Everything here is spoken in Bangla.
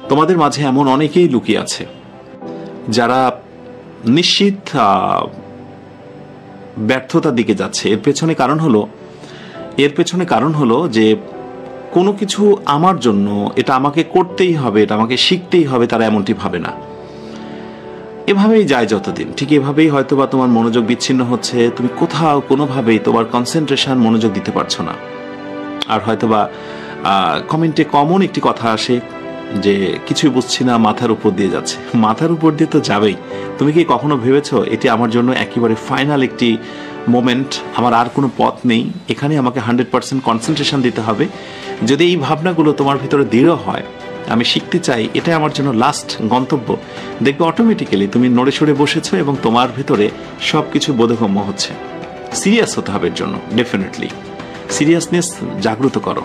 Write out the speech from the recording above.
তোমাদের মাঝে এমন অনেকেই লুকিয়ে আছে যারা নিশ্চিত ব্যর্থতার দিকে যাচ্ছে। এর পেছনে কারণ হলো যে কোনো কিছু আমার জন্য এটা আমাকে করতেই হবে, এটা আমাকে শিখতেই হবে, তারা এমনটি ভাবে না। এভাবেই যায় যতদিন, ঠিক এভাবেই হয়তোবা তোমার মনোযোগ বিচ্ছিন্ন হচ্ছে, তুমি কোথাও কোনোভাবেই তোমার কনসেন্ট্রেশন মনোযোগ দিতে পারছো না। আর হয়তোবা কমেন্টে কমন একটি কথা আসে যে কিছুই বুঝছি না, মাথার উপর দিয়ে যাচ্ছে। মাথার উপর দিয়ে তো যাবেই। তুমি কি কখনো ভেবেছো এটি আমার জন্য একেবারে ফাইনাল একটি মোমেন্ট, আমার আর কোনো পথ নেই, এখানে আমাকে 100% কনসেন্ট্রেশন দিতে হবে? যদি এই ভাবনাগুলো তোমার ভিতরে দৃঢ় হয়, আমি শিখতে চাই, এটা আমার জন্য লাস্ট গন্তব্য, দেখবে অটোমেটিক্যালি তুমি নড়ে সরে বসেছো এবং তোমার ভিতরে সবকিছু বোধগম্য হচ্ছে। সিরিয়াস হতে হবে এর জন্য, ডেফিনেটলি সিরিয়াসনেস জাগ্রত করো।